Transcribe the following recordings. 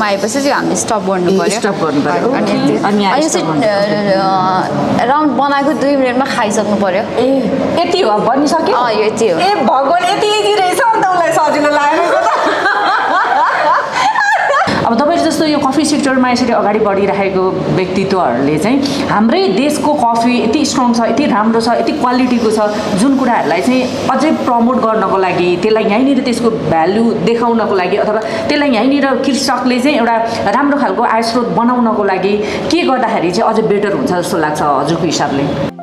आएपछि चाहिँ हामीले स्टप गर्नु पर्यो स्टप गर्नु पर्यो अनि राउन्ड बनाएको 2 मिनेटमा खाइसक्नु पर्यो ए यति हो बनिसक्यो यो यति हो ए भगवान यति इजी रहेछ अन्त उलाई सजिलो लागेको त अब तपाईहरु जस्तो यो कफी सेक्टरमा यसरी अगाडि बढिरहेको व्यक्तित्वहरूले चाहिँ हाम्रै देशको कफी यति स्ट्रङ छ यति राम्रो छ यति क्वालिटीको छ जुन कुराहरूलाई चाहिँ अझै प्रमोट गर्नको लागि त्यसलाई यहीँनिर त्यसको भ्यालु देखाउनको लागि अथवा त्यसलाई यहीँनिर कृषकले चाहिँ एउटा राम्रो खालको आय स्रोत बनाउनको लागि के गर्दाखेरि चाहिँ अझै बेटर हुन्छ जस्तो लाग्छ हजुरको हिसाबले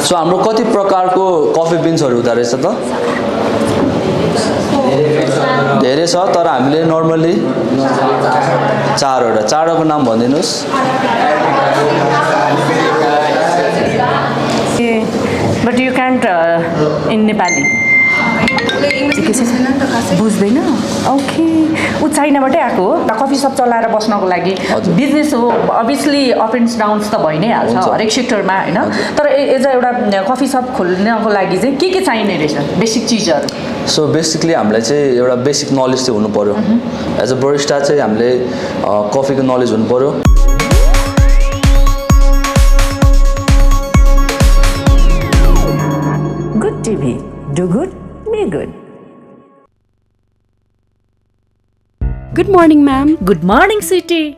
सो हाम्रो कति प्रकारको कफी बिन्सहरु हुँदा रहेछ त धेरै छ तर हामीले नर्मली 4वटाको नाम भनिदिनुस् but you can't in Nepali बुझ्दैन ओके ऊ चाइनाबाटै आएको हो कफी सप चलाएर बस्नको लागि बिजनेस हो अभियसली अप एन्ड डाउन्स त भइ नै हाल्छ हरेक सेक्टरमा हैन तर एज एउटा कफी सप खोल्नको लागि चाहिँ के चाहिने रहेछ बेसिक चीजहरु सो बेसिकली हामीलाई चाहिँ एउटा बेसिक नलेज चाहिँ हुनु पर्यो एज अ बरिस्टा चाहिँ हामीले कफीको नलेज हुनु पर्यो good TV do good be good Good morning, ma'am. Good morning, sweetie.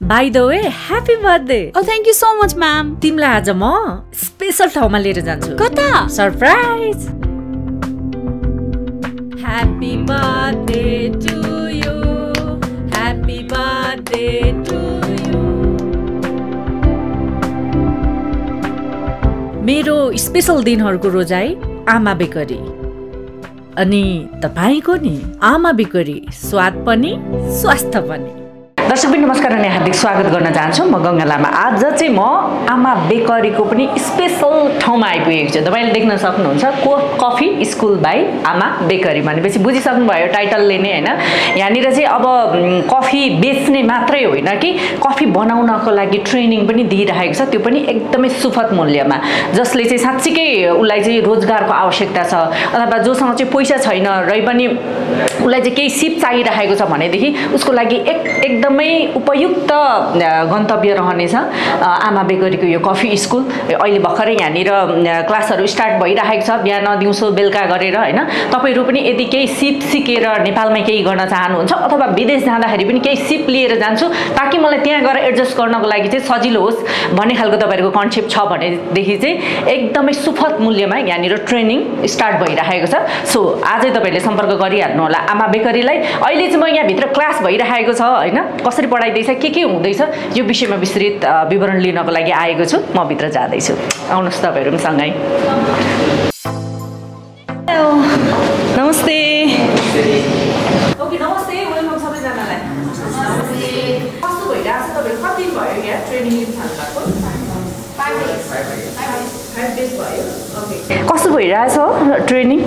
By the way, happy birthday. Oh, thank you so much, ma'am. तिमीलाई आज म स्पेशल ठाउँमा लिएर जान्छु कता surprise Happy birthday to you. Happy birthday to you. मेरो special दिनहरुको रोजाई आमा bakery अनि तपाईको नि आमा बेकरी स्वाद पनि स्वास्थ्य पनि दर्शकबिन नमस्कार अनि हार्दिक स्वागत गर्न चाहन्छु म गंगा लामा आज चाहिँ म आमा बेकरीको पनि स्पेशल ठाउँमा आइपुगेको छु तपाईले देख्न सक्नुहुन्छ कफी स्कुल बाइ आमा बेकरी भनेपछि बुझिसक्नु भयो टाइटलले नै हैन यहाँनिर चाहिँ अब कफी बेच्ने मात्रै होइन कि कफी बनाउनको लागि ट्रेनिङ पनि दिइरहेको छ त्यो पनि एकदमै सुपथ मूल्यमा जसले चाहिँ साच्चै उलाई चाहिँ रोजगारको आवश्यकता छ अथवा जोसँग चाहिँ पैसा छैन रै पनि उलाई चाहिँ केही सिप चाहिरहेको छ भनेदेखि उसको लागि एकदमै उपयुक्त गन्तव्य रहनेछ आमा बेकरीको यो कफी स्कुल अहिले भर्खरै यहाँनिर क्लासहरु स्टार्ट भइरहेको छ बिहान दिउँसो बेलुका गरेर हैन तपाईहरु पनि यदि केही सिप सिकेर नेपालमै केही गर्न चाहनुहुन्छ अथवा विदेश जाँदाखेरि पनि केही सिप लिएर जान्छु ताकि मलाई त्यहाँ गएर एडजस्ट गर्नको लागि चाहिँ सजिलो होस् भन्ने खालको तपाईहरुको कन्सेप्ट छ भनेदेखि चाहिँ एकदमै सुपथ मूल्यमा यहाँनिर ट्रेनिङ स्टार्ट भइरहेको छ सो आजै तपाईहरुले सम्पर्क गरिहाल्नु होला आमा बेकरीलाई अहिले चाहिँ म यहाँ भित्र क्लास भइरहेको छ हैन कसरी पढाइदैछ के हुँदैछ यो विषयमा विस्तृत विवरण लिनको लागि आएको छु म भित्र जाँदै छु आउनुस् तपाईहरु सँगै नमस्ते ओके नमस्ते वेलकम सबैजनालाई कस्तो भइरहेछ तपाईहरु कति दिन भयो यहाँ ट्रेनिङ लिन थाल्नुभएको 5 डेज भयो ओके कस्तो भइरहेछ ट्रेनिङ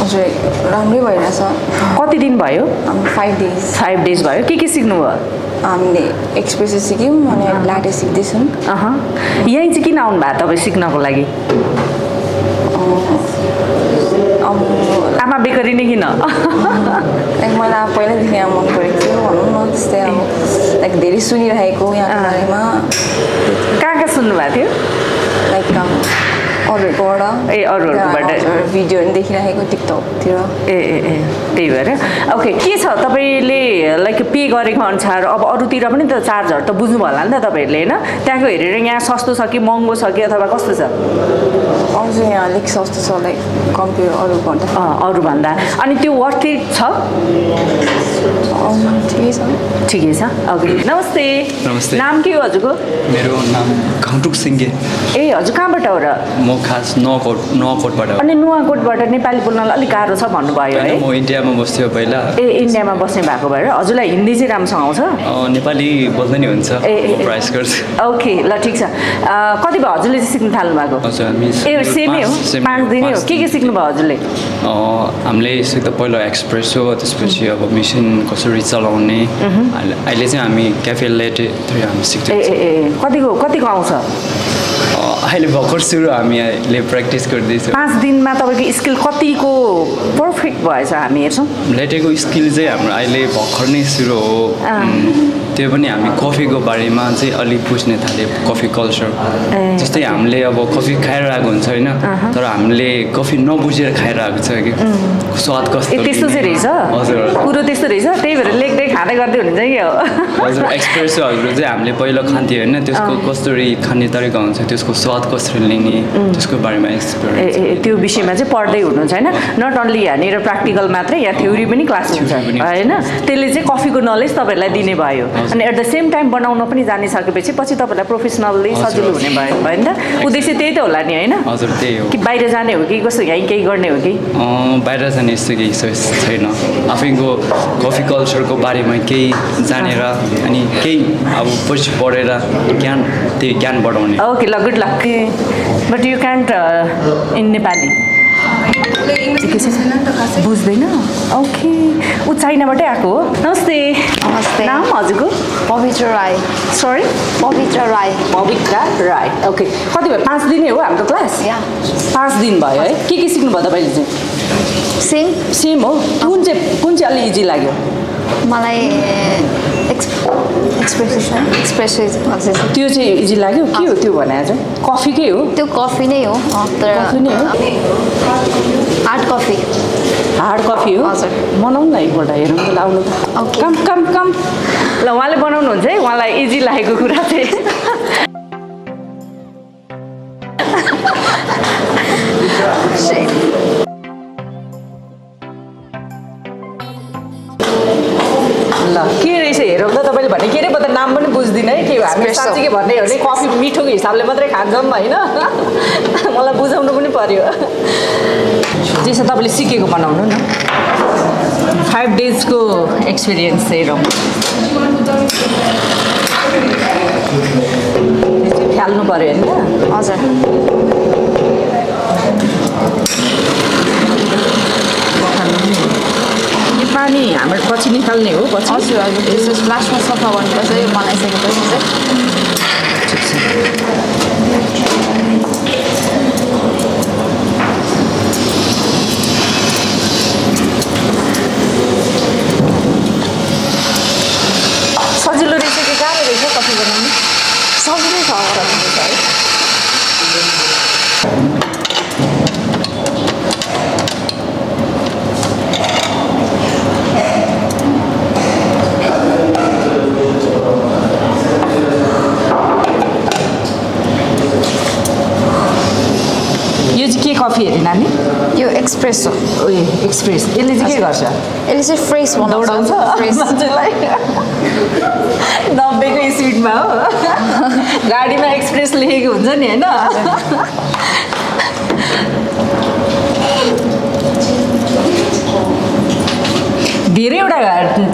हजुर राम्रै भइरहेछ कति दिन भयो 5 डेज भयो के सिक्नु भयो हामीले एक्सप्रेसो सिक्यौं अनि लाटे सिक्दैछौं यही चाहिँ किन आउनु भएको तपाईँ सिक्नको लागि आमा बेकरी नै किन मलाई पहिलादेखि यहाँ मन परेको थियो भनौँ न त्यस्तै अब लाइक धेरै सुनिरहेको यहाँको बारेमा कहाँ सुन्नु भएको थियो लाइक अरूहरूबाट भिडियोहरू देखिरहेको टिकटकतिर ए त्यही भएर ओके के छ तपाईले लाइक पे गरेको अनुसार अब अरूतिर पनि त चार्जहरू त बुझ्नु होला नि त तपाईहरुले हैन त्यहाँको हेरेर यहाँ सस्तो छ कि महँगो छ कि अथवा कस्तो छ अझ यहाँ अलिक सस्तो छ लाइक कम्पेयर अरू भन्दा अनि त्यो वर्थ इट छ ठिकै छ ओके नमस्ते नाम के हो हजुरको मेरो नाम घौटुक सिंगे ए हजुर कहाँबाट हो र म खास नुवाकोटबाट अनि नुवाकोटबाट नेपाली बोल्नलाई अलिक गाह्रो छ भन्नुभयो है म इन्डियामा बस्थ्यो पहिला इन्डियामा बस्ने भएको भएर हजुरलाई हिन्दी चाहिँ राम्रोसँग आउँछ नेपाली बोल्दै नि हुन्छ प्रयास गर्छु ओके ल ठिक छ कति भयो हजुरले चाहिँ सिक्न थाल्नु भएको हजुर हामी सेमै हो 5 दिनै हो के सिक्नु भयो हजुरले हामीले सिक्दा पहिला एक्सप्रेसो त्यसपछि अब मेसिन कसरी चलाउने अहिले चाहिँ हामी क्याफे लेटे हामी सिक्छौँ कतिको आउँछ अहिले भर्खर सुरु हामीले प्र्याक्टिस गर्दैछौँ 5 दिनमा तपाईँको स्किल कतिको पर्फेक्ट भएछ हामी हेर्छौँ लेटेको स्किल चाहिँ हाम्रो अहिले भर्खर नै सुरु हो त्यो पनि हामी कफीको बारेमा चाहिँ अलिक बुझ्ने थाल्यो कफी कल्चर जस्तै हामीले अब कफी खाइरहेको हुन्छ होइन तर हामीले कफी नबुझेर खाइरहेको छ कि स्वाद कस्तो त्यस्तो चाहिँ रहेछ हजुर कुरो त्यस्तो रहेछ त्यही भएर लेख्दै खाँदै गर्दै हुन्छ कि हजुर एक्सप्रेसोहरू चाहिँ हामीले पहिला खान्थ्यो होइन त्यसको कसरी खाने तरिका हुन्छ त्यसको स्वाद कसरी लिने त्यसको बारेमा एक्सपिरियन्स त्यो विषयमा चाहिँ पढ्दै हुनुहुन्छ होइन नट अन्ली यहाँनिर प्र्याक्टिकल मात्रै यहाँ थ्योरी पनि क्लास हुन्छ होइन त्यसले चाहिँ कफीको नलेज तपाईँहरूलाई दिने भयो अनि एट द सेम टाइम बनाउन पनि जानिसकेपछि पछि तपाईँलाई प्रोफेसनल्ली सजिलो हुने भयो नि त उद्देश्य त्यही त होला नि होइन हजुर त्यही हो कि बाहिर जाने हो कि कस्तो यहीँ केही गर्ने हो कि बाहिर जाने यस्तो केही छैन आफैको कफी कल्चरको बारेमा केही जानेर अनि केही अब पछि पढेर त्यही ज्ञान बढाउने ओके ल good lock but you can't in Nepali बुझ्दैन ओके ऊ चाइनाबाटै आएको हो नमस्ते नमस्ते नाम हजुरको पवित्र राई सरी पवित्र राई ओके कति भयो 5 दिनै हो हाम्रो क्लास 5 दिन भयो है के सिक्नु भयो तपाईँले चाहिँ सेम हो कुन चाहिँ अलि इजी लाग्यो मलाई त्यो चाहिँ इजी लाग्यो के हो त्यो भने चाहिँ कफीकै हो त्यो कफी नै हो तर कफी नै हो हार्ड कफी हो हजुर बनाउनु न एकपल्ट हेरौँ ल आउनु कम ल उहाँले बनाउनुहुन्छ है उहाँलाई इजी लागेको कुरा चाहिँ ल के रहेछ हेरौँ त तपाईँले भने के अरे म त नाम पनि बुझ्दिनँ है के हामी साँच्चै के भन्ने हो भने कफी मिठोको हिसाबले मात्रै खान्छौँ होइन मलाई बुझाउनु पनि पर्यो त्यसो तपाईँले सिकेको बनाउनु न 5 डेजको एक्सपिरियन्स हेरौँ फ्याल्नु पर्यो होइन हजुर पानी हाम्रो पछि निकाल्ने हो पछि हजुर हजुर त्यसो लास्टमा सफा गर्नुपर्छ यो बनाइसकेपछि सजिलो रहेछ कि गाह्रो रहेछ कफी बनाउनु सजिलै छ है कफी हेरे नानी यो एक्सप्रेसो एक्सप्रेस यसले चाहिँ के गर्छ यसले चाहिँ फ्रेस दौडाउँछ मान्छेलाई 90को स्पिडमा हो गाडीमा एक्सप्रेस लेखेको हुन्छ नि होइन धेरैवटा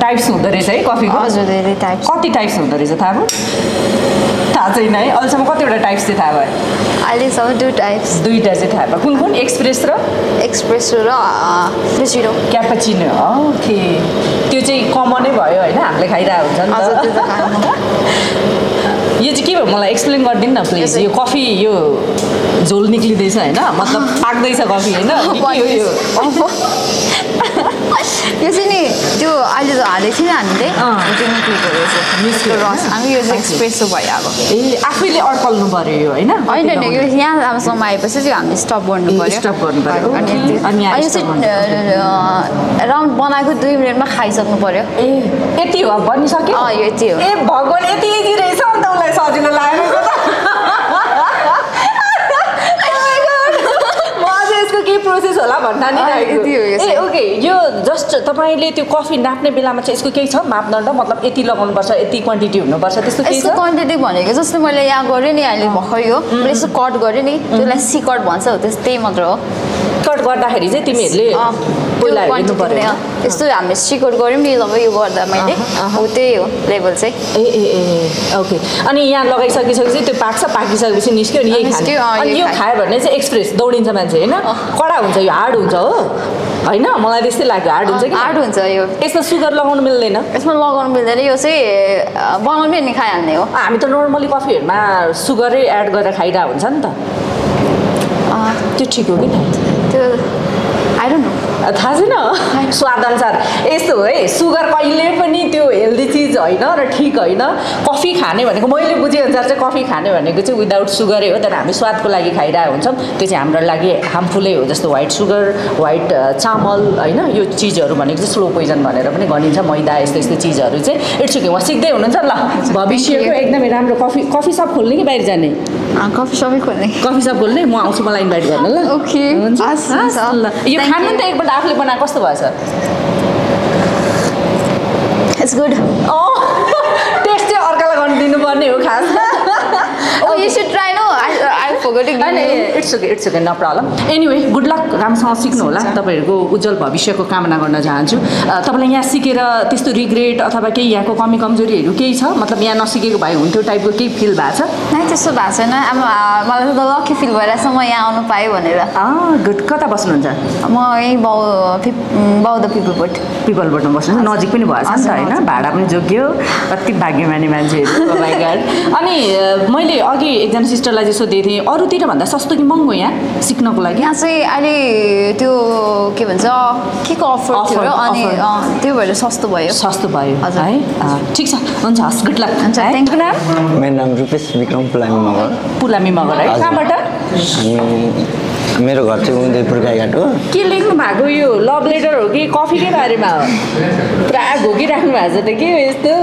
टाइप्स हुँदो रहेछ है कफीको हजुर धेरै टाइप्स कति टाइप्स हुँदो रहेछ थाहा भयो थाहा छैन है अहिलेसम्म कतिवटा टाइप्स चाहिँ थाहा भयो अहिलेसम्म 2 टाइप्स दुईवटा चाहिँ थाहा भयो कुन एक्सप्रेस र एक्सप्रेसो र फ्रेसिनो क्यापाचिनो ओके त्यो चाहिँ कमनै भयो होइन हामीले खाइरहेको हुन्छ नि त यो चाहिँ के भयो मलाई एक्सप्लेन गरिदिनु न प्लिज यो कफी यो झोल निक्लिँदैछ होइन मतलब पाक्दैछ कफी होइन यो चाहिँ नि त्यो अहिले त हालेको थिएन हामीले त्यो निक्लेको रहेछ मिसको रस हामी यो चाहिँ एक्सप्रेसो भयो अब ए आफैले अड्कल्नु पर्यो यो होइन होइन यो यहाँसम्म आएपछि चाहिँ हामीले स्टप गर्नु पर्यो अनि यो चाहिँ राउन्ड बनाएको 2 मिनटमा खाइसक्नु पर्यो ए यति हो बनिसक्यो यो यति हो ए भगवान् यति इजी रहेछ अन्त उसलाई सजिलो लागेको त म अझै यसको केही प्रोसेस होला भन्दा नि ए ओके यो जस्ट तपाईँले त्यो कफी नाप्ने बेलामा चाहिँ यसको केही छ मापदण्ड मतलब यति लगाउनुपर्छ यति क्वान्टिटी हुनुपर्छ त्यस्तो केही छ यसको क्वान्टिटी भनेको जस्तो मैले यहाँ गरेँ नि अहिले भर्खर यो यसो कट गरेँ नि त्यसलाई सी कट भन्छ हो त्यस्तै मात्र हो कट गर्दाखेरि चाहिँ तिमीहरूले पहिला हेर्नु पर्यो यस्तो हामीले सी कट गऱ्यौँ नि जब यो गर्दा मैले हो त्यही हो लेभल चाहिँ ए ओके अनि यहाँ लगाइसकिसकेपछि त्यो पाक्छ पाकिसकेपछि निस्क्यो नि यही खाने अनि यो खायो भने चाहिँ एक्सप्रेस दौडिन्छ मान्छे होइन कडा हुन्छ यो हार्ड हुन्छ हो होइन मलाई त्यस्तै लाग्यो हार्ड हुन्छ कि हार्ड हुन्छ यो यसमा सुगर लगाउनु मिल्दैन यसमा लगाउनु मिल्दैन यो चाहिँ बनाउनै नि खाइहाल्ने हो हामी त नर्मली कफीहरूमा सुगरै एड गरेर खाइरहेको हुन्छ नि त त्यो ठिक हो कि त्यो आई डोन्ट नो थाहा छैन स्वादअनुसार यस्तो हो है सुगर कहिले पनि त्यो हेल्दी चिज होइन र ठिक होइन कफी खाने भनेको मैले बुझेअनुसार चाहिँ कफी खाने भनेको चाहिँ विदाउट सुगरै हो तर हामी स्वादको लागि खाइरहेको हुन्छौँ त्यो चाहिँ हाम्रो लागि हार्मफुलै हो जस्तो व्हाइट सुगर व्हाइट चामल होइन यो चिजहरू भनेको चाहिँ स्लो पोइजन भनेर पनि गनिन्छ मैदा यस्तो यस्तो चिजहरू चाहिँ इट्स ओके उहाँ सिक्दै हुनुहुन्छ ल भविष्यको एकदमै राम्रो कफी सप खोल्ने कि बाहिर जाने कफी सबै खोल्ने कफी सप खोल्ने म आउँछु मलाई इन्भाइट गर्न ल ओके ल यो खानु नि त एकपल्ट आफूले बनाएको कस्तो भएछ इट्स गुड टेस्ट चाहिँ अर्कालाई गर्नु दिनुपर्ने हो खास Oh, you should try, no? I forgot to give you. It's okay, no problem. Anyway, good luck. राम्रोसँग सिक्नु होला तपाईहरुको उज्जवल भविष्यको कामना गर्न चाहन्छु तपाईलाई यहाँ सिकेर त्यस्तो रिग्रेट अथवा केही यहाँको कमी कमजोरीहरु केही छ मतलब यहाँ नसिकेको भए हुन्थ्यो टाइपको केही फिल भएको छ नै त्यस्तो भएको छैन मलाई त लकी फिल भइरहेछ म यहाँ आउनु पाएँ भनेर गुड कता बस्नुहुन्छ म यही बौद्ध पिपलबोट बस्नुहुन्छ नजिक पनि भएछ नि त हैन भाडा पनि जोग्यो कति भाग्यमानी मान्छेहरु ओ माय गॉड अनि मैले अघि एकजना सिस्टरलाई चाहिँ सोधेको थिएँ अरूतिर भन्दा सस्तो कि महँगो यहाँ सिक्नको लागि यहाँ चाहिँ अहिले त्यो के भन्छ के को अफर थियो र अनि त्यो भएर सस्तो भयो है ठीक छ हुन्छ हस् गुड लक हुन्छ थ्यांक यू नाम मेरो नाम रुपेश विक्रम पुलामी मगर है कहाँबाट मेरो घर चाहिँ उदयपुर गाईघाट हो के लेख्नु भएको यो लभ लेटर हो कि कफीकै बारेमा हो पुरा घोकिराख्नु भएको छ त के हो यस्तो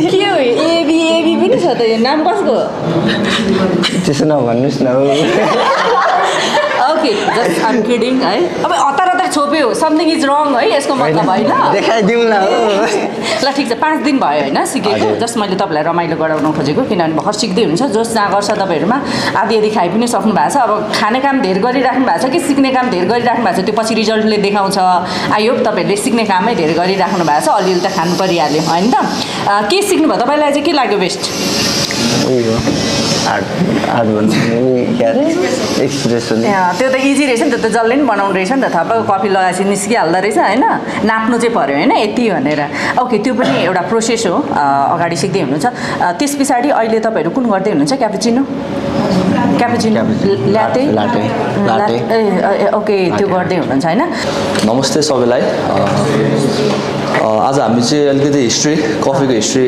के हो एबी पनि छ त यो नाम कसको त्यसो नभन्नुहोस् न ओके जस्ट आइम किडिङ है अब हतार छोप्यो समथिङ इज रङ है यसको मतलब होइन देखाइदिउँ न ल ठिक छ 5 दिन भयो होइन सिकेको जस्ट मैले तपाईँलाई रमाइलो गराउन खोजेको किनभने भर्खर सिक्दै हुनुहुन्छ जोस जहाँ गर्छ तपाईँहरूमा आधी खाइ पनि सक्नु भएको छ अब खाने काम धेर गरिराख्नु भएको छ कि सिक्ने काम धेर गरिराख्नु भएको छ त्यो पछि रिजल्टले देखाउँछ आई होप तपाईँहरूले सिक्ने कामै धेर गरिराख्नु भएको छ अलिअलि त खानु परिहाल्यो होइन त के सिक्नुभयो तपाईँलाई चाहिँ के लाग्यो बेस्ट एक्सप्रेसन त्यो त इजी रहेछ नि त जसले पनि बनाउनु रहेछ नि त थप कफी लगाएपछि निस्किहाल्दो रहेछ होइन नाप्नु चाहिँ पर्यो होइन यति भनेर ओके त्यो पनि एउटा प्रोसेस हो अगाडि सिक्दै हुनुहुन्छ त्यस पछाडि अहिले तपाईँहरू कुन गर्दै हुनुहुन्छ क्यापुचिनो ल्याटे ओके त्यो गर्दै हुनुहुन्छ होइन नमस्ते सबैलाई आज हामी चाहिँ अलिकति हिस्ट्री कफीको हिस्ट्री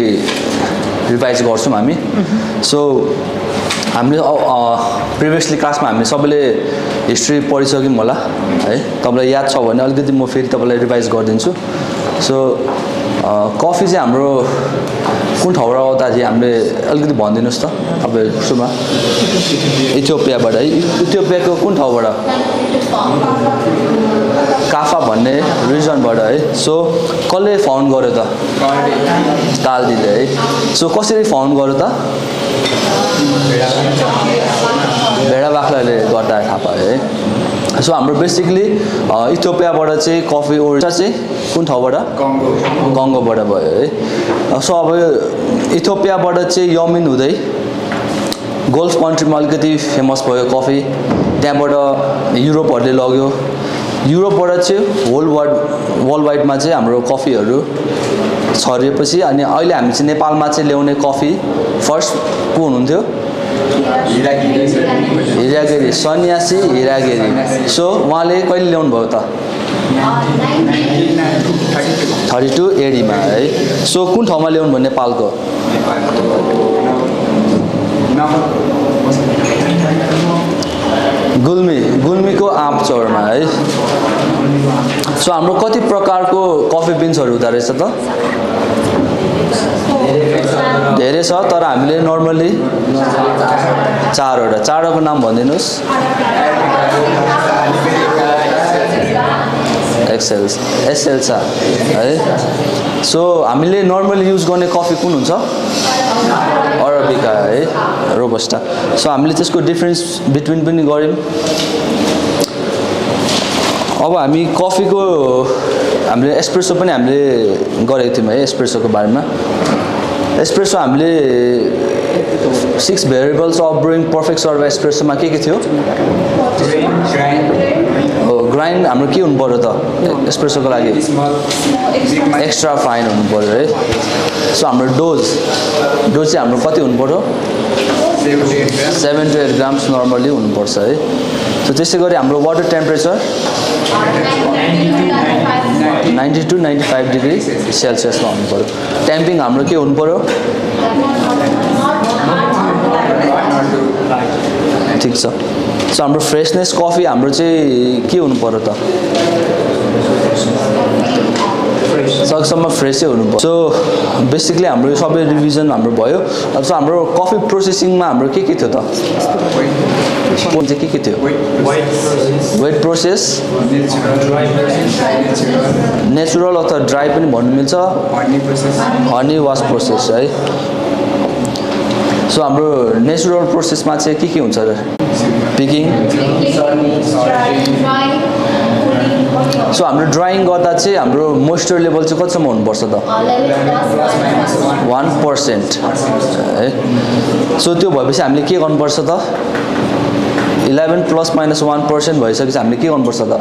रिभाइज गर्छौँ हामी सो हामीले प्रिभियसली क्लासमा हामीले सबैले हिस्ट्री पढिसक्यौँ होला है तपाईँलाई याद छ भने अलिकति म फेरि तपाईँलाई रिभाइज गरिदिन्छु सो कफी चाहिँ हाम्रो कुन ठाउँबाट आउँदाखेरि हामीले अलिकति भनिदिनुहोस् त तपाईँ सुरुमा इथियोपियाबाट है इथियोपियाको कुन ठाउँबाट काफा भन्ने रिजनबाट है सो कसले फाउन्ड गर्यो त तालदीले है सो कसरी फाउन्ड गर्यो त भेडा बाख्राले गर्दा थाहा पायो है सो हाम्रो बेसिकली इथियोपियाबाट चाहिँ कफी ओरिजिन चाहिँ कुन ठाउँबाट कङ्गोबाट भयो है सो अब इथियोपियाबाट चाहिँ यमिन हुँदै गल्फ कन्ट्रीमा अलिकति फेमस भयो कफी त्यहाँबाट युरोपहरूले लग्यो युरोपबाट चाहिँ वर्ल्ड वाइडमा चाहिँ हाम्रो कफीहरू छरिएपछि अनि अहिले हामी चाहिँ नेपालमा चाहिँ ल्याउने कफी फर्स्ट को हुनुहुन्थ्यो हिरागिरी सन्यासी हिरागिरी सो उहाँले कहिले ल्याउनु भयो त 32 एडीमा है सो कुन ठाउँमा ल्याउनु भयो नेपालको गुल्मीको आँपचौरमा है सो हाम्रो कति प्रकारको कफी बिन्सहरू हुँदो रहेछ त धेरै छ तर हामीले नर्मली 4वटाको नाम भनिदिनुहोस् एसएल छ है सो हामीले नर्मली युज गर्ने कफी कुन हुन्छ अराबिका है रोबस्टा सो हामीले त्यसको डिफरेन्स बिट्विन पनि गर्यौं अब हामी कफीको हामीले एस्प्रेसो पनि हामीले गरेको थियौं है एस्प्रेसोको बारेमा एस्प्रेसो हामीले 6 variables of brewing perfect serve एस्प्रेसोमा के थियो ग्राइन्ड हाम्रो के हुनु पर्यो त एस्प्रेसोको लागि एक्स्ट्रा फाइन हुनु पर्यो है सो हाम्रो डोज चाहिँ हाम्रो कति हुनु पर्यो 7 to 8 ग्राम्स नर्मली हुनुपर्छ है सो त्यसै गरी हाम्रो वाटर टेम्परेचर 90 to 95 डिग्री सेल्सियसमा हुनु पर्यो टेम्पिङ हाम्रो के हुनु पर्यो ठीक छ सो हाम्रो फ्रेशनेस कफी हाम्रो चाहिँ के हुनु पर्यो त सकसम्म फ्रेसै हुनु पर्यो सो बेसिकली हाम्रो यो सबै रिभिजन हाम्रो भयो सो हाम्रो कफी प्रोसेसिङमा हाम्रो के थियो त कुन चाहिँ के थियो वेट प्रोसेस नेचुरल अथवा ड्राई पनि भन्नु मिल्छ हनी वास प्रोसेस है सो हाम्रो नेचुरल प्रोसेसमा चाहिँ के हुन्छ र पिकिङ सो हाम्रो ड्राइङ गर्दा चाहिँ हाम्रो मोइस्चर लेभल चाहिँ कतिसम्म हुनुपर्छ त 1% है सो त्यो भएपछि हामीले के गर्नुपर्छ त 11 ± 1% भइसकेपछि हामीले के गर्नुपर्छ त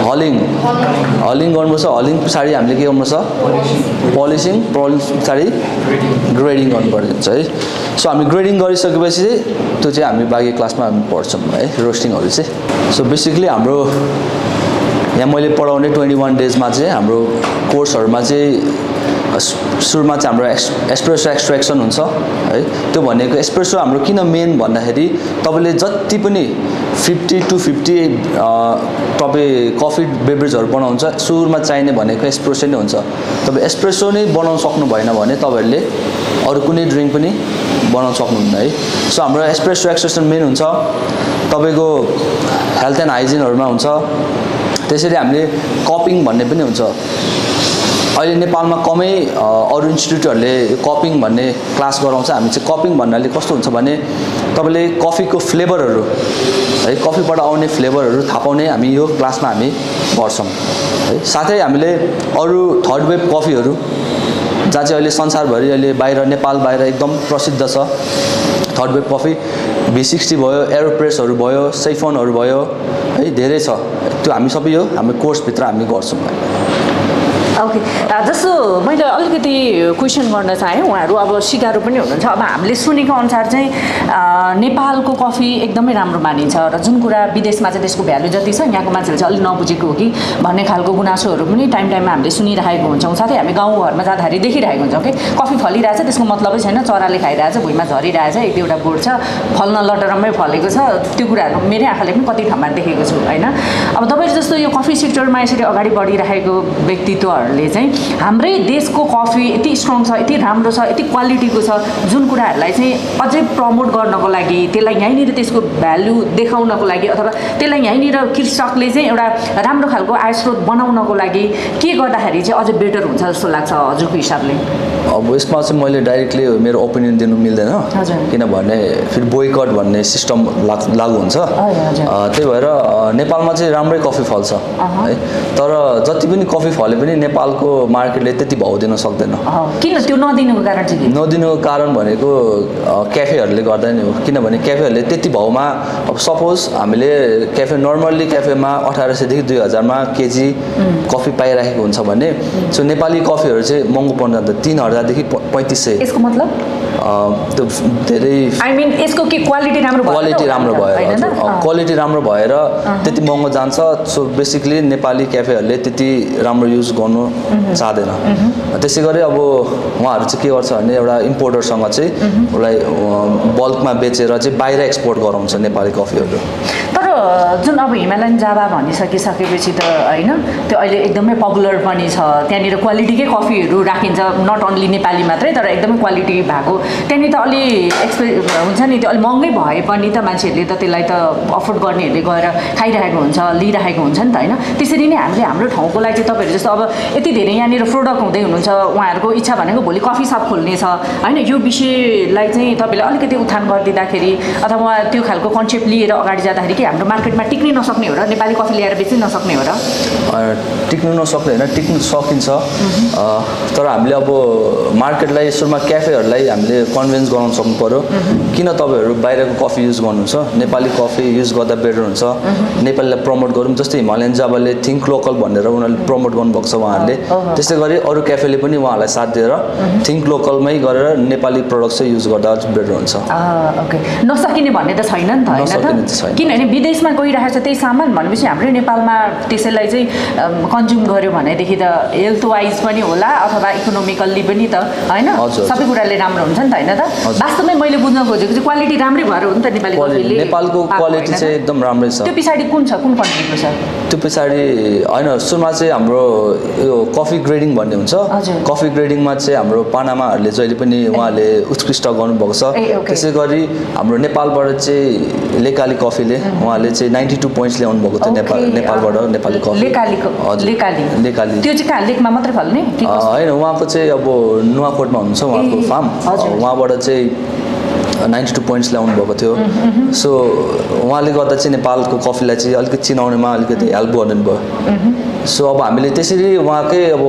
हलिङ गर्नुपर्छ हलिङ पछाडि हामीले के गर्नुपर्छ पलिसिङ पछाडि ग्रेडिङ गर्नुपर्छ है सो हामी ग्रेडिङ गरिसकेपछि त्यो चाहिँ हामी बाँकी क्लासमा हामी पढ्छौँ है रोस्टिङहरू चाहिँ सो बेसिकली हाम्रो यहाँ मैले पढाउने 21 डेजमा चाहिँ हाम्रो कोर्सहरूमा चाहिँ सुरुमा चाहिँ हाम्रो एस्प्रेसो एक्सट्र्याक्सन हुन्छ है त्यो भनेको एस्प्रेसो हाम्रो किन मेन भन्दाखेरि तपाईँले जति पनि 50 to 50 तपाईँ कफी बेभरेजहरू बनाउँछ सुरुमा चाहिने भनेको एस्प्रेसो नै हुन्छ तपाईँ एस्प्रेसो नै बनाउन सक्नु भएन भने तपाईँहरूले अरू कुनै ड्रिङ्क पनि बनाउन सक्नुहुन्न है सो हाम्रो एस्प्रेसो एक्सट्र्याक्सन मेन हुन्छ तपाईँको हेल्थ एन्ड हाइजिनहरूमा हुन्छ त्यसरी हामीले कपिङ भन्ने पनि हुन्छ अहिले नेपालमा कमै अरू इन्स्टिट्युटहरूले कपिङ भन्ने क्लास गराउँछ हामी चाहिँ कपिङ भन्नाले कस्तो हुन्छ भने तपाईँले कफीको फ्लेभरहरू है कफीबाट आउने फ्लेभरहरू थाहा पाउने हामी यो क्लासमा हामी पढ्छौँ है साथै हामीले अरू थर्ड वेभ कफीहरू जहाँ चाहिँ अहिले संसारभरि अहिले बाहिर नेपाल बाहिर एकदम प्रसिद्ध छ थर्ड वेभ कफी V60 भयो एरोप्रेसहरू भयो सैफोनहरू भयो है धेरै छ त्यो हामी सबै यो हाम्रो कोर्सभित्र हामी गर्छौँ ओके जस्तो मैले अलिकति क्वेसन गर्न चाहेँ उहाँहरू अब सिकारू पनि हुनुहुन्छ अब हामीले सुनेको अनुसार चाहिँ नेपालको कफी एकदमै राम्रो मानिन्छ र जुन कुरा विदेशमा चाहिँ त्यसको भ्यालु जति छ यहाँको मान्छेले चाहिँ अलिक नबुझेको हो कि भन्ने खालको गुनासोहरू पनि टाइम टाइममा हामीले सुनिरहेको हुन्छौँ साथै हामी गाउँघरमा जाँदाखेरि देखिरहेको हुन्छौँ कि कफी फलिरहेछ त्यसको मतलबै छैन चराले खाइरहेछ भुइँमा झरिरहेछ एक दुईवटा बोट छ फल्न लटरम्मै फलेको छ त्यो कुराहरू मेरै आँखाले पनि कति ठाउँमा देखेको छु होइन अब तपाईँहरू जस्तो यो कफी सेक्टरमा यसरी अगाडि बढिरहेको व्यक्तित्वहरूले चाहिँ हाम्रै देशको कफी यति स्ट्रङ छ यति राम्रो छ यति क्वालिटीको छ जुन कुराहरूलाई चाहिँ अझै प्रमोट गर्नको लागि त्यसलाई यहीँनिर त्यसको भ्यालु देखाउनको लागि अथवा त्यसलाई यहीँनिर कृषकले चाहिँ एउटा राम्रो खालको आय स्रोत बनाउनको लागि के गर्दाखेरि चाहिँ अझै बेटर हुन्छ जस्तो लाग्छ हजुरको हिसाबले अब यसमा चाहिँ मैले डाइरेक्टली मेरो ओपिनियन दिनु मिल्दैन किनभने फेरि बोयकट भन्ने सिस्टम लागु हुन्छ त्यही भएर नेपालमा चाहिँ राम्रै कफी फल्छ है तर जति पनि कफी फले पनि नेपालको मार्केटले त्यति भाउ दिन सक्दैन किन त्यो नदिनुको कारण चाहिँ नदिनुको कारण भनेको क्याफेहरूले गर्दा नै हो किनभने क्याफेहरूले त्यति भाउमा अब सपोज हामीले क्याफे नर्मल्ली क्याफेमा 1800 देखि 2000 मा केजी कफी पाइरहेको हुन्छ भने सो नेपाली कफीहरू चाहिँ महँगो पर्न जान्छ 3000 देखि 3500 यसको मतलब त्यो धेरै आई मिन यसको के क्वालिटी राम्रो भएर क्वालिटी राम्रो भएर त्यति महँगो जान्छ सो बेसिकली नेपाली क्याफेहरूले त्यति राम्रो युज गर्नु चाहदैन त्यसै गरी अब उहाँहरू चाहिँ के गर्छ भने एउटा इम्पोर्टरसँग चाहिँ उसलाई बल्कमा बेचेर चाहिँ बाहिर एक्सपोर्ट गराउँछ नेपाली कफीहरू तर जुन अब हिमालयन जावा भनिसकिसकेपछि त होइन त्यो अहिले एकदमै पपुलर पनि छ त्यहाँनिर क्वालिटीकै कफीहरू राखिन्छ नट ओन्ली नेपाली मात्रै तर एकदमै क्वालिटी भएको त्यहाँनिर त अलि हुन्छ नि त्यो अलिक महँगै भए पनि त मान्छेहरूले त त्यसलाई त अफोर्ड गर्नेहरूले गएर खाइरहेको हुन्छ लिइरहेको हुन्छ नि त होइन त्यसरी नै हामीले हाम्रो ठाउँको लागि चाहिँ तपाईँहरू जस्तो अब यति धेरै यहाँनिर प्रोडक्ट हुँदै हुनुहुन्छ उहाँहरूको इच्छा भनेको भोलि कफी सप खोल्ने छ होइन यो विषयलाई चाहिँ तपाईँले अलिकति उत्थान गरिदिँदाखेरि अथवा त्यो खालको कन्सेप्ट लिएर अगाडि जाँदाखेरि के हाम्रो मार्केटमा टिक्नै नसक्ने हो र नेपाली कफी ल्याएर बेच्नै नसक्ने हो र टिक्नु नसक्ने होइन टिक्नु सकिन्छ तर हामीले अब मार्केटलाई सुरुमा क्याफेहरूलाई हामीले कन्भिन्स गराउन सक्नु पऱ्यो किन तपाईँहरू बाहिरको कफी युज गर्नुहुन्छ नेपाली कफी युज गर्दा बेटर हुन्छ नेपालीलाई प्रमोट गरौँ जस्तै हिमालयन जाबाले थिङ्क लोकल भनेर उनीहरूले प्रमोट गर्नुभएको छ उहाँहरूले त्यस्तै गरी अरू क्याफेले पनि उहाँहरूलाई साथ दिएर थिङ्क लोकलमै गरेर नेपाली प्रडक्ट चाहिँ युज गर्दा बेटर हुन्छ ओके नसकिने भन्ने त छैन नि त होइन त किनभने विदेशमा गइरहेको छ त्यही सामान भनेपछि हाम्रै नेपालमा त्यसैलाई चाहिँ कन्ज्युम गर्यो भनेदेखि त हेल्थ वाइज पनि होला अथवा इकोनोमिकल्ली पनि त होइन सबै कुराले राम्रो हुन्छ नि त होइन त वास्तवमै मैले बुझ्न खोजेको चाहिँ क्वालिटी राम्रै भएर हो नि त नेपाली कफीले नेपालको क्वालिटी चाहिँ एकदम राम्रै छ त्यो पछाडि कुन छ कुन कन्ट्रीको छ त्यो पछाडि होइन सुरुमा चाहिँ हाम्रो यो कफी ग्रेडिङ भन्ने हुन्छ कफी ग्रेडिङमा चाहिँ हाम्रो पानामाहरूले जहिले पनि उहाँले उत्कृष्ट गर्नुभएको छ त्यसै गरी हाम्रो नेपालबाट चाहिँ लेकाली कफीले उहाँले चाहिँ 92 पोइन्ट्स ल्याउनु भएको थियो नेपालबाट नेपाली कफी लेकाली त्यो चाहिँ कहाँ लेकमा मात्रै फल्ने होइन उहाँको चाहिँ अब नुवाकोटमा हुन्छ उहाँको फार्म उहाँबाट चाहिँ 92 पोइन्ट्स ल्याउनु भएको थियो सो उहाँले गर्दा चाहिँ नेपालको कफीलाई चाहिँ अलिकति चिनाउनेमा अलिकति हेल्प गर्नु भयो सो अब हामीले त्यसरी उहाँकै अब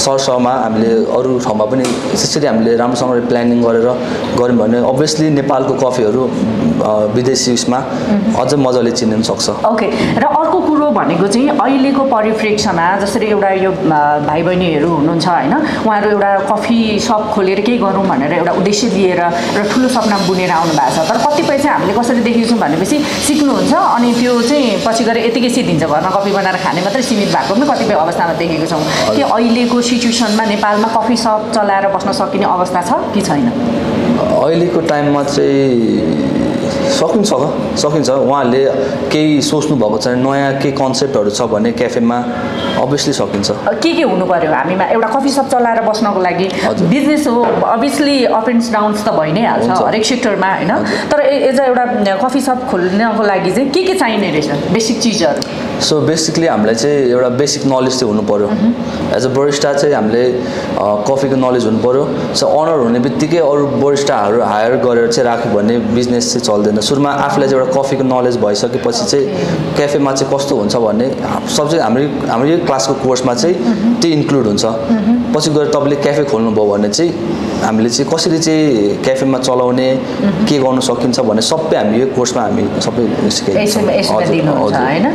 सरसहमा हामीले अरू ठाउँमा पनि त्यसरी हामीले राम्रोसँगले प्लानिङ गरेर गऱ्यौँ भने अभियसली नेपालको कफीहरू विदेशी उसमा अझ मजाले चिन्न सक्छ ओके र अर्को कुरो भनेको चाहिँ अहिलेको परिप्रेक्ष्यमा जसरी एउटा यो भाइ बहिनीहरू हुनुहुन्छ होइन उहाँहरू एउटा कफी सप खोलेर केही गरौँ भनेर एउटा उद्देश्य लिएर एउटा ठुलो सपना बुनेर आउनु भएको छ तर कतिपय चाहिँ हामीले कसरी देखेको छौँ भनेपछि सिक्नुहुन्छ अनि त्यो चाहिँ पछि गएर यतिकै सिद्धिन्छ घरमा कफी बनाएर खाने मात्रै सीमित भएको पनि कतिपय अवस्थामा देखेको छौँ कि अहिलेको सिचुएसनमा नेपालमा कफी सप चलाएर बस्न सकिने अवस्था छ कि छैन अहिलेको टाइममा चाहिँ सकिन्छ उहाँहरूले केही सोच्नु भएको छ नयाँ केही कन्सेप्टहरू छ भने क्याफेमा अभियसली सकिन्छ के हुनु पर्यो हामीमा एउटा कफी सप चलाएर बस्नको लागि बिजनेस हो अभियसली अप एन्ड डाउन्स त भइ नै हाल्छ हरेक सेक्टरमा होइन तर एज अ एउटा कफी सप खोल्नको लागि चाहिँ के चाहिने रहेछ बेसिक चिजहरू सो बेसिकली हामीलाई चाहिँ एउटा बेसिक नलेज चाहिँ हुनु पऱ्यो एज अ बरिस्टा चाहिँ हामीले कफीको नलेज हुनु पऱ्यो सो अनर हुने बित्तिकै अरू बरिस्टाहरू हायर गरेर चाहिँ राख्यो भने बिजनेस चाहिँ चल्दैन सुरुमा आफूलाई चाहिँ एउटा कफीको नलेज भइसकेपछि चाहिँ क्याफेमा चाहिँ कस्तो हुन्छ भन्ने सब्जेक्ट हाम्रो क्लासको कोर्समा चाहिँ त्यो इन्क्लुड हुन्छ पछि गएर तपाईँले क्याफे खोल्नुभयो भने चाहिँ हामीले चाहिँ कसरी चाहिँ क्याफेमा चलाउने के गर्न सकिन्छ भन्ने सबै हामी यो कोर्समा हामी सबै सिकाइदिन्छौँ होइन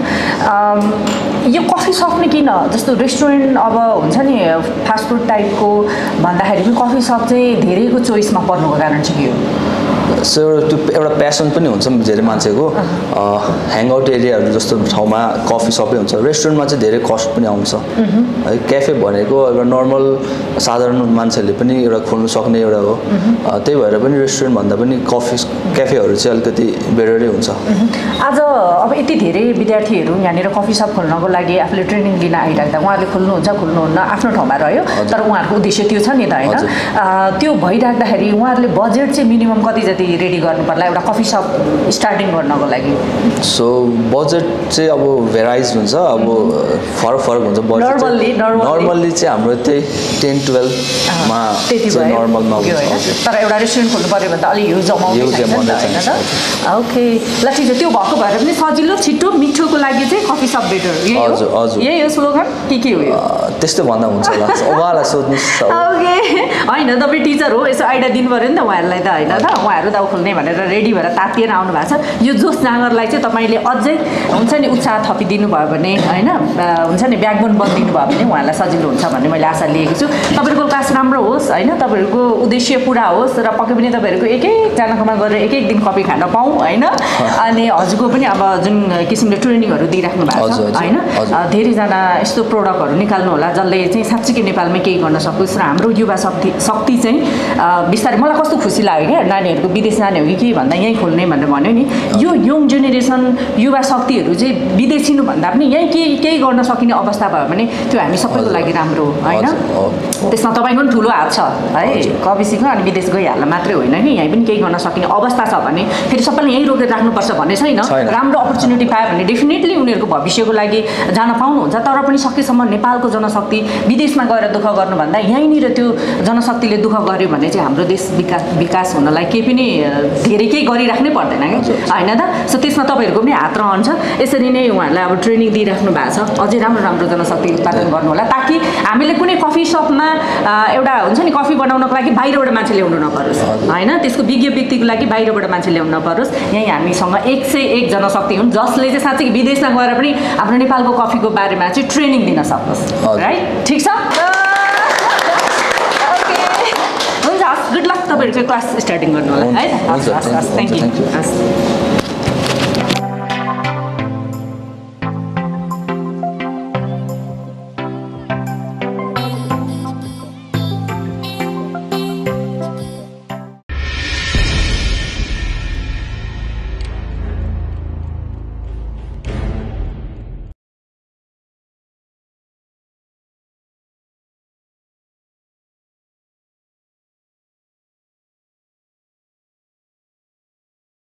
यो कफी सप नै किन जस्तो रेस्टुरेन्ट अब हुन्छ नि फास्ट फुड टाइपको भन्दाखेरि पनि कफी सप चाहिँ धेरैको चोइसमा पर्नुको कारण चाहिँ के हो सो त्यो एउटा प्यासन पनि हुन्छ धेरै मान्छेको ह्याङआउट एरियाहरू जस्तो ठाउँमा कफी सपै हुन्छ रेस्टुरेन्टमा चाहिँ धेरै कस्ट पनि आउँछ है क्याफे भनेको एउटा नर्मल साधारण मान्छेहरूले पनि एउटा खोल्नु सक्ने एउटा हो त्यही भएर पनि रेस्टुरेन्ट भन्दा पनि क्याफेहरू चाहिँ अलिकति बेटरै हुन्छ आज अब यति धेरै विद्यार्थीहरू यहाँनिर कफी सप खोल्नको लागि आफूले ट्रेनिङ लिन आइराख्दा उहाँहरूले खोल्नुहुन्न आफ्नो ठाउँमा रह्यो तर उहाँहरूको उद्देश्य त्यो छ नि त होइन त्यो भइराख्दाखेरि उहाँहरूले बजेट चाहिँ मिनिमम कति जति रेडी गर्नु पर्ला एउटा कफी सप स्टार्टिङ गर्नको लागि सो बजेट चाहिँ अब भेराइज हुन्छ अब फरक हुन्छ बजेट नर्मल्ली चाहिँ हाम्रो त्यही 10-12 मा चाहिँ नर्मलमा हुन्छ तर एउटा रेस्टुरेन्ट खोल्नु पर्यो भने त अलि ह्युज अमाउन्ट छैन त ओके ल ठिक छ त्यो भएको भएर पनि सजिलो छिटो मिठोको लागि चाहिँ कफी सप बेटर यही हो स्लोगन के हो यो त्यस्तो भन्दा हुन्छ होला उहाँलाई सोध्नुहोस् ओके होइन तपाईँ टिचर हो यसो आइडिया दिनु पऱ्यो नि त उहाँहरूलाई त होइन त उहाँहरू दाउ खोल्ने भनेर रेडी भएर तातिएर आउनु भएको छ यो जोस जाँगरलाई चाहिँ तपाईँले अझै हुन्छ नि उत्साह थपिदिनु भयो भने होइन हुन्छ नि ब्याकबोन बनिदिनु भयो भने उहाँलाई सजिलो हुन्छ भन्ने मैले आशा लिएको छु तपाईँहरूको क्लास राम्रो होस् होइन तपाईँहरूको उद्देश्य पुरा होस् र पक्कै पनि तपाईँहरूको एकैजनाकोमा गएर एक दिन कफी खान पाऊँ होइन अनि हजुरको पनि अब जुन किसिमले ट्रेनिङहरू दिइराख्नु भएको छ होइन धेरैजना यस्तो प्रोडक्टहरू निकाल्नु होला जसले चाहिँ साँच्चीकै नेपालमै केही गर्न सकोस् र हाम्रो युवा शक्ति चाहिँ बिस्तारै मलाई कस्तो खुसी लाग्यो क्या नानीहरूको विदेश जाने हो कि के भन्दा यहीँ खोल्ने भनेर भन्यो नि यो यङ जेनेरेसन युवा शक्तिहरू चाहिँ विदेशिनु भन्दा पनि यहीँ केही गर्न सकिने अवस्था भयो भने त्यो हामी सबैको लागि राम्रो हो होइन त्यसमा तपाईँको पनि ठुलो हात छ है कफी सिक्न अनि विदेश गइहाल्न मात्रै होइन कि यहीँ पनि केही गर्न सकिने अवस्था छ भने फेरि सबैले यहीँ रोकेर राख्नुपर्छ भन्ने छैन राम्रो अपर्च्युनिटी पायो भने डेफिनेटली उनीहरूको भविष्यको लागि जान पाउनुहुन्छ तर पनि सकेसम्म नेपालको जनशक्ति विदेशमा गएर दुःख गर्नुभन्दा यहीँनिर त्यो जनशक्तिले दुःख गर्यो भने चाहिँ हाम्रो देश विकास हुनलाई केही पनि धेरै केही गरिराख्नै पर्दैन क्या होइन त सो त्यसमा तपाईँहरूको पनि हात रहन्छ यसरी नै उहाँहरूलाई अब ट्रेनिङ दिइराख्नु भएको छ अझै राम्रो राम्रो जनशक्ति उत्पादन गर्नु होला ताकि हामीले कुनै कफी सपमा एउटा हुन्छ नि कफी बनाउनको लागि बाहिरबाट मान्छे ल्याउनु नपरोस् होइन त्यसको विज्ञ व्यक्तिको लागि बाहिरबाट मान्छे ल्याउनु नपरोस् यहीँ हामीसँग 101 जनशक्ति हुन् जसले चाहिँ साँच्चै विदेशमा गएर पनि हाम्रो नेपालको कफीको बारेमा चाहिँ ट्रेनिङ दिन सक्नुहोस् राइट ठिक छ हुन्छ गुड लक तपाईँहरूको क्लास स्टार्टिङ गर्नु होला है त हस् थ्याङ्क यू